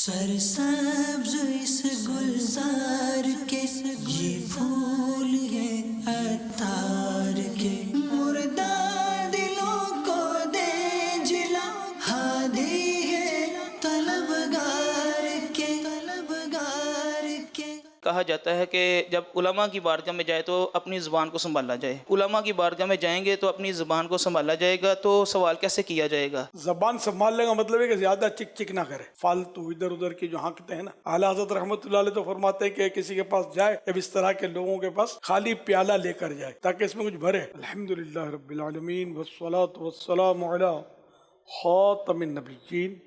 سرسبز اس گلزار کے یہ پھول یہ عطار کے، مردہ دلوں کو دے جلا، ہادی ہے طلبگار کے، طلبگار کے۔ کہا جاتا ہے کہ جب علماء کی بارگاہ میں جائے تو اپنی زبان کو سنبھالا جائے۔ علماء کی بارگاہ میں جائیں گے تو اپنی زبان کو سنبھالا جائے گا، تو سوال کیسے کیا جائے گا؟ زبان سنبھالنے کا مطلب ہے کہ زیادہ چک چک نہ کرے، فالتو ادھر ادھر کی جو ہانکتے ہیں نا۔ اعلیٰ حضرت رحمۃ اللہ علیہ تو فرماتے ہیں کہ کسی کے پاس جائے جب اس طرح کے لوگوں کے پاس خالی پیالہ لے کر جائے تاکہ اس میں کچھ بھرے۔ الحمدللہ رب العالمین والصلاة والسلام علی خاتم النبیین،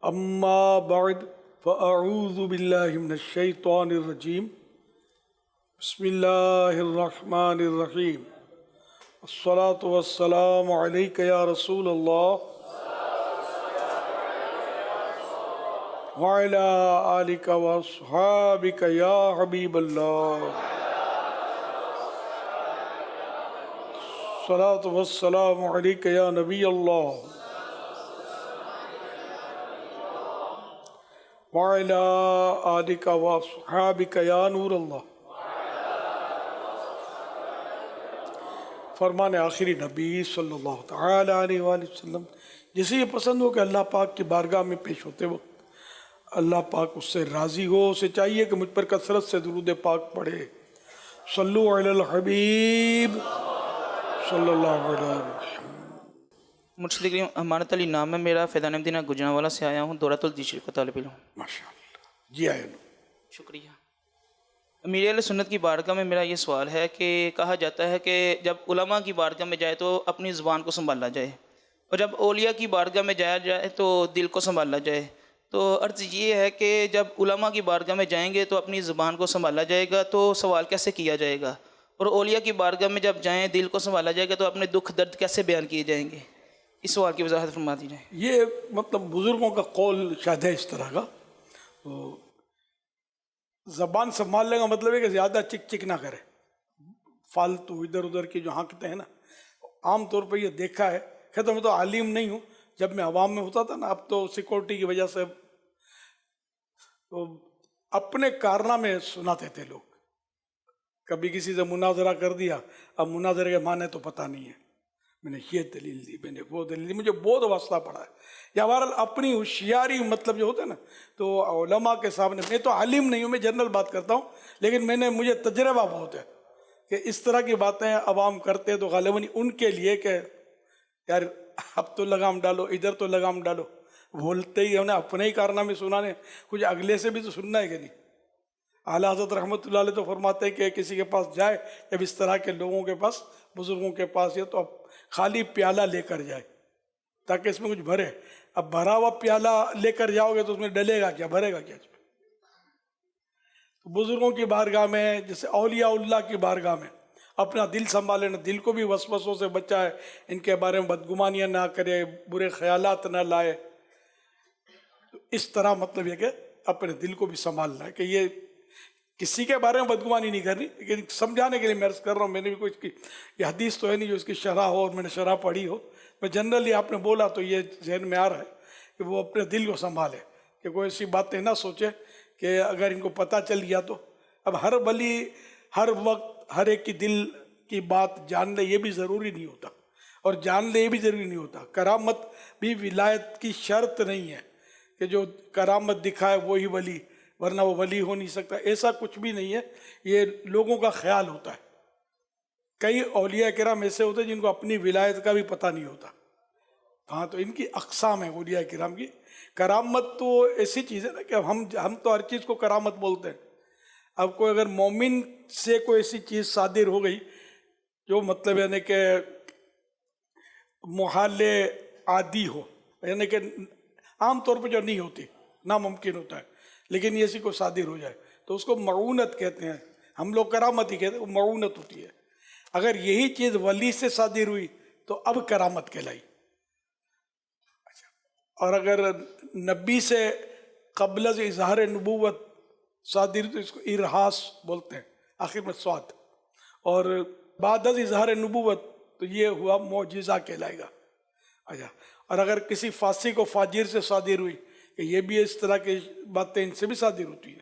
اما بعد فاعوذ باللہ من الشیطان الرجیم، بسم اللہ الرحمن الرحیم، الصلاة والسلام علیک یا رسول اللہ وعلی آلک واصحابک یا حبیب اللہ، الصلاة والسلام علیک یا نبی اللہ وعلی آلک واصحابک یا نور اللہ۔ فرمان آخری نبی صلی اللہ تعالی علیہ وآلہ وسلم، جسے یہ پسند ہو کہ اللہ پاک کی بارگاہ میں پیش ہوتے وقت اللہ پاک اس سے راضی ہو، اسے چاہیے کہ مجھ پر کثرت سے درود پاک پڑھے۔ صلو علی الحبیب صلی اللہ علیہ وسلم۔ مرشد کریم امانت علی نام ہے میرا، فیضان مدینہ گجرانوالہ سے آیا ہوں، دورۃ الحدیث شریف کا طالب علم ہوں۔ ماشاءاللہ جی آئے۔ شکریہ۔ امیر اہل سنت کی بارگاہ میں میرا یہ سوال ہے کہ کہا جاتا ہے کہ جب علماء کی بارگاہ میں جائے تو اپنی زبان کو سنبھالا جائے، اور جب اولیاء کی بارگاہ میں جایا جائے تو دل کو سنبھالا جائے۔ تو عرض یہ ہے کہ جب علماء کی بارگاہ میں جائیں گے تو اپنی زبان کو سنبھالا جائے گا، تو سوال کیسے کیا جائے گا؟ اور اولیاء کی بارگاہ میں جب جائیں دل کو سنبھالا جائے گا تو اپنے دکھ درد کیسے بیان کیے جائیں گے؟ اس سوال کی وضاحت فرما دیجیے۔ یہ مطلب بزرگوں کا قول شاید ہے اس طرح کا۔ تو زبان سنبھالنے کا مطلب ہے کہ زیادہ چک چک نہ کرے، فالتو ادھر ادھر کی جو ہانکتے ہیں نا۔ عام طور پہ یہ دیکھا ہے، خیر میں تو عالم نہیں ہوں، جب میں عوام میں ہوتا تھا نا، اب تو سیکورٹی کی وجہ سے تو اپنے کارنامے سناتے تھے لوگ۔ کبھی کسی سے مناظرہ کر دیا، اب مناظرے کے معنی تو پتہ نہیں ہے، میں نے یہ دلیل دی، میں نے وہ دلیل دی، مجھے بہت واسطہ پڑا ہے۔ یا بہرحال اپنی ہوشیاری مطلب جو ہوتا ہے نا، تو علماء کے سامنے، میں تو عالم نہیں ہوں، میں جنرل بات کرتا ہوں، لیکن مجھے تجربہ بہت ہے کہ اس طرح کی باتیں عوام کرتے تو غالباً ان کے لیے کہ یار اب تو لگام ڈالو، ادھر تو لگام ڈالو، بولتے ہی انہیں اپنے ہی کارنامے سنانے، کچھ اگلے سے بھی تو سننا ہے کہ نہیں۔ اعلیٰ حضرت رحمۃ اللہ علیہ تو فرماتے ہیں کہ کسی کے پاس جائے جب اس طرح کے لوگوں کے پاس، بزرگوں کے پاس، یہ تو خالی پیالہ لے کر جائے تاکہ اس میں کچھ بھرے۔ اب بھرا ہوا پیالہ لے کر جاؤ گے تو اس میں ڈلے گا کیا، بھرے گا کیا اس میں؟ تو بزرگوں کی بارگاہ میں، جیسے اولیاء اللہ کی بارگاہ میں اپنا دل سنبھالے نا، دل کو بھی وسوسوں سے بچائے، ان کے بارے میں بدگمانیاں نہ کرے، برے خیالات نہ لائے۔ تو اس طرح مطلب یہ کہ اپنے دل کو بھی سنبھالنا ہے کہ یہ کسی کے بارے میں بدگمانی نہیں کرنی، لیکن سمجھانے کے لیے میں عرض کر رہا ہوں۔ میں نے بھی کوئی یہ حدیث تو ہے نہیں جو اس کی شرح ہو اور میں نے شرح پڑھی ہو، میں جنرلی آپ نے بولا تو یہ ذہن میں آ رہا ہے کہ وہ اپنے دل کو سنبھالے، کہ کوئی ایسی باتیں نہ سوچے کہ اگر ان کو پتہ چل گیا تو۔ اب ہر ولی ہر وقت ہر ایک کی دل کی بات جان لے، یہ بھی ضروری نہیں ہوتا، اور جان لے یہ بھی ضروری نہیں ہوتا۔ کرامت بھی ولایت کی شرط نہیں ہے کہ جو کرامت دکھائے وہی ولی، ورنہ وہ ولی ہو نہیں سکتا، ایسا کچھ بھی نہیں ہے، یہ لوگوں کا خیال ہوتا ہے۔ کئی اولیاء کرام ایسے ہوتے ہیں جن کو اپنی ولایت کا بھی پتہ نہیں ہوتا۔ ہاں، تو ان کی اقسام ہیں اولیاء کرام کی۔ کرامت تو ایسی چیز ہے نا کہ ہم تو ہر چیز کو کرامت بولتے ہیں۔ اب کوئی اگر مومن سے کوئی ایسی چیز صادر ہو گئی جو مطلب یعنی کہ محال عادی ہو، یعنی کہ عام طور پہ جو نہیں ہوتی، ناممکن ہوتا ہے، لیکن یہ ایسی کو صادر ہو جائے تو اس کو معونت کہتے ہیں۔ ہم لوگ کرامت ہی کہتے ہیں، وہ معونت ہوتی ہے۔ اگر یہی چیز ولی سے صادر ہوئی تو اب کرامت کہلائی، اور اگر نبی سے قبل از اظہار نبوت صادر تو اس کو ارہاس بولتے ہیں، آخر میں سواد، اور بعد از اظہار نبوت تو یہ ہوا معجزہ کہلائے گا۔ اچھا، اور اگر کسی فاسق و فاجر سے صادر ہوئی کہ یہ بھی اس طرح کی باتیں ان سے بھی صادر ہوتی ہیں،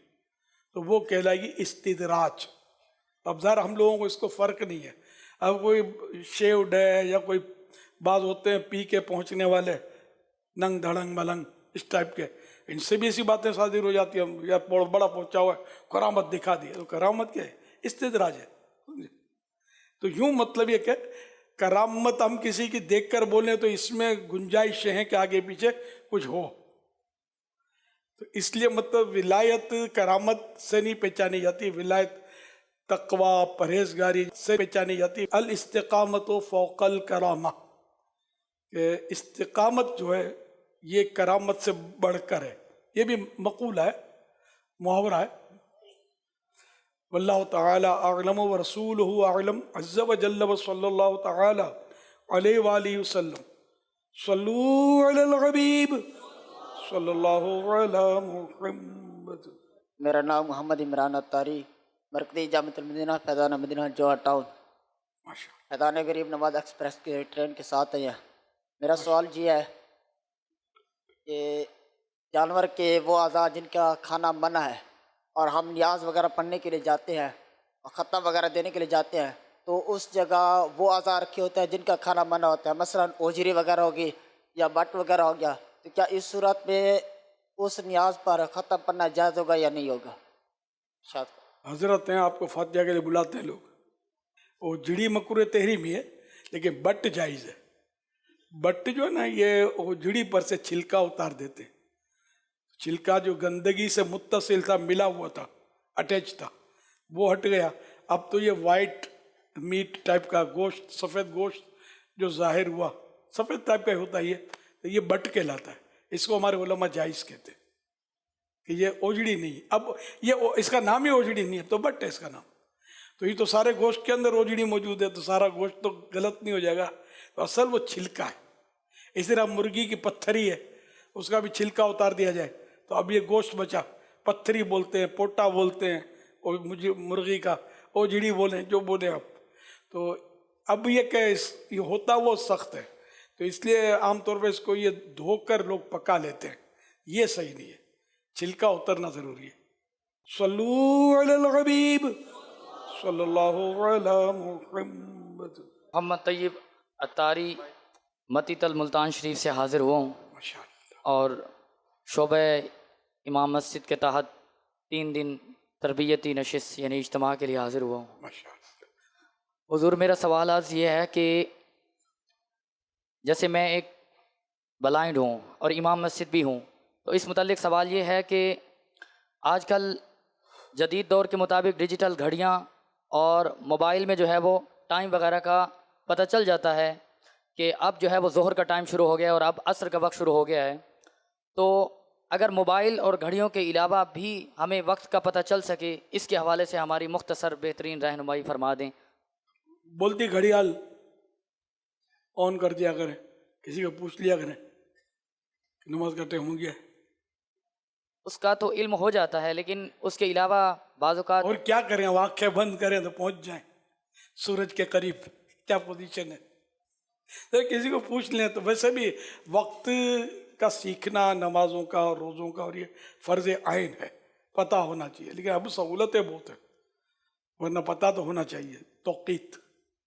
تو وہ کہلائے گی استدراج۔ اب ظاہر ہم لوگوں کو اس کو فرق نہیں ہے، اب کوئی شیوڈ ہے یا کوئی بعض ہوتے ہیں پی کے پہنچنے والے ننگ دھڑنگ ملنگ اس ٹائپ کے، ان سے بھی ایسی باتیں صادر ہو جاتی ہیں، یا بڑا پہنچا ہوا ہے کرامت دکھا دی، تو کرامت کیا ہے؟ استدراج ہے۔ تو یوں مطلب یہ کہ کرامت ہم کسی کی دیکھ کر بولیں تو اس میں گنجائشیں ہیں کہ آگے پیچھے کچھ ہو، تو اس لیے مطلب ولایت کرامت سے نہیں پہچانی جاتی، ولایت تقوی پرہیزگاری سے پہچانی جاتی۔ الاستقامت فوق الکرامہ، کہ استقامت جو ہے یہ کرامت سے بڑھ کر ہے، یہ بھی مقولہ ہے، محاورہ ہے۔ واللہ تعالی اعلم ورسولہ اعلم عز وجل وصلی اللہ تعالی علیہ وآلہ وسلم۔ صلو علی الحبیب صلی اللہ علی محمد۔ میرا نام محمد عمران اتاری، مرکزی جامعۃ المدینہ فیضانہ مدینہ جوہر ٹاؤن، ماشاء فیضانہ غریب نواز ایکسپریس کے ٹرین کے ساتھ ہے۔ میرا سوال یہ ہے کہ جانور کے وہ اعضاء جن کا کھانا منع ہے اور ہم نیاز وغیرہ پڑھنے کے لیے جاتے ہیں اور ختم وغیرہ دینے کے لیے جاتے ہیں، تو اس جگہ وہ اعضاء رکھے ہوتے ہیں جن کا کھانا منع ہوتا ہے، مثلا اوجری وغیرہ ہوگی یا بٹ وغیرہ ہو گیا، تو کیا اس صورت میں اس نیاز پر ختم پڑھنا جائز ہوگا یا نہیں ہوگا؟ شاید حضرت ہیں آپ کو فاتحہ کے لیے بلاتے ہیں لوگ، وہ جڑی مکروہ تحریمی ہے لیکن بٹ جائز ہے۔ بٹ جو ہے نا یہ وہ جڑی پر سے چھلکا اتار دیتے، چھلکا جو گندگی سے متصل تھا، ملا ہوا تھا، اٹیچ تھا، وہ ہٹ گیا، اب تو یہ وائٹ میٹ ٹائپ کا گوشت، سفید گوشت جو ظاہر ہوا، سفید ٹائپ کا ہوتا ہے یہ، تو یہ بٹ کہلاتا ہے، اس کو ہمارے علماء جائز کہتے ہیں کہ یہ اوجڑی نہیں، اب یہ اس کا نام ہی اوجڑی نہیں ہے تو بٹ ہے اس کا نام، تو یہ تو سارے گوشت کے اندر اوجڑی موجود ہے، تو سارا گوشت تو غلط نہیں ہو جائے گا، تو اصل وہ چھلکا ہے۔ اسی طرح مرغی کی پتھری ہے، اس کا بھی چھلکا اتار دیا جائے تو اب یہ گوشت بچا، پتھری بولتے ہیں، پوٹا بولتے ہیں، اور مجھے مرغی کا اوجڑی بولیں، جو بولیں آپ، تو اب یہ کہ یہ ہوتا وہ سخت ہے، تو اس لیے عام طور پہ اس کو یہ دھو کر لوگ پکا لیتے ہیں، یہ صحیح نہیں ہے، چھلکا اترنا ضروری ہے۔ صلو علی الحبیب صلی اللہ علی محمد۔ محمد طیب اتاری متی تل ملتان شریف سے حاضر ہوا ہوں، ماشاء اللہ۔ اور شعبہ امام مسجد کے تحت 3 دن تربیتی نشست یعنی اجتماع کے لیے حاضر ہوا ہوں۔ ماشاء اللہ۔ حضور میرا سوال آج یہ ہے کہ جیسے میں ایک بلائنڈ ہوں اور امام مسجد بھی ہوں، تو اس متعلق سوال یہ ہے کہ آج کل جدید دور کے مطابق ڈیجیٹل گھڑیاں اور موبائل میں جو ہے وہ ٹائم وغیرہ کا پتہ چل جاتا ہے کہ اب جو ہے وہ ظہر کا ٹائم شروع ہو گیا اور اب عصر کا وقت شروع ہو گیا ہے، تو اگر موبائل اور گھڑیوں کے علاوہ بھی ہمیں وقت کا پتہ چل سکے، اس کے حوالے سے ہماری مختصر بہترین رہنمائی فرما دیں۔ بولتی گھڑیال آن کر دیا کریں، کسی کو پوچھ لیا کریں کہ نماز کا ٹائم ہو گیا ہے، اس کا تو علم ہو جاتا ہے، لیکن اس کے علاوہ بعض اوقات اور کیا کریں، آنکھیں بند کریں تو پہنچ جائیں سورج کے قریب، کیا پوزیشن ہے، تو کسی کو پوچھ لیں۔ تو ویسے بھی وقت کا سیکھنا نمازوں کا اور روزوں کا اور یہ فرض عین ہے، پتہ ہونا چاہیے، لیکن اب سہولتیں بہت ہیں، ورنہ پتہ تو ہونا چاہیے، توقیت،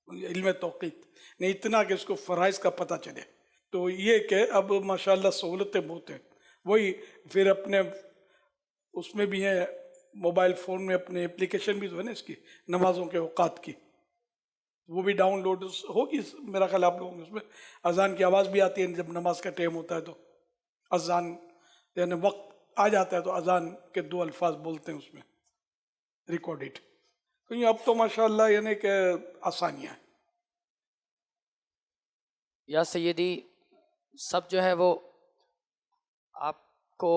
علم توقیت نہیں، اتنا کہ اس کو فرائض کا پتہ چلے۔ تو یہ کہ اب ماشاءاللہ سہولتیں بہت ہیں، وہی پھر اپنے اس میں بھی ہیں موبائل فون میں اپنے اپلیکیشن بھی تو ہے نا اس کی، نمازوں کے اوقات کی، وہ بھی ڈاؤن لوڈ ہوگی میرا خیال آپ لوگوں میں، اس میں اذان کی آواز بھی آتی ہے جب نماز کا ٹائم ہوتا ہے، تو اذان یعنی وقت آ جاتا ہے تو اذان کے 2 الفاظ بولتے ہیں اس میں ریکارڈڈ، تو یہ اب تو ماشاءاللہ یعنی کہ آسانیاں ہیں۔ یا سیدی سب جو ہے وہ آپ کو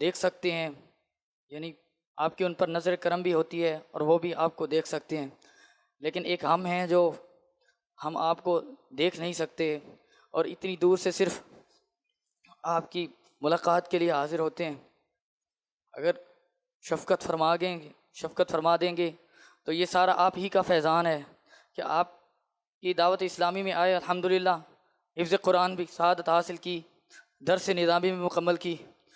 دیکھ سکتے ہیں، یعنی آپ کی ان پر نظر کرم بھی ہوتی ہے اور وہ بھی آپ کو دیکھ سکتے ہیں، لیکن ایک ہم ہیں جو ہم آپ کو دیکھ نہیں سکتے اور اتنی دور سے صرف آپ کی ملاقات کے لیے حاضر ہوتے ہیں۔ اگر شفقت فرما دیں گے تو یہ سارا آپ ہی کا فیضان ہے کہ آپ کی دعوت اسلامی میں آئے، الحمدللہ حفظ قرآن بھی سعادت حاصل کی، درس نظامی بھی مکمل کی،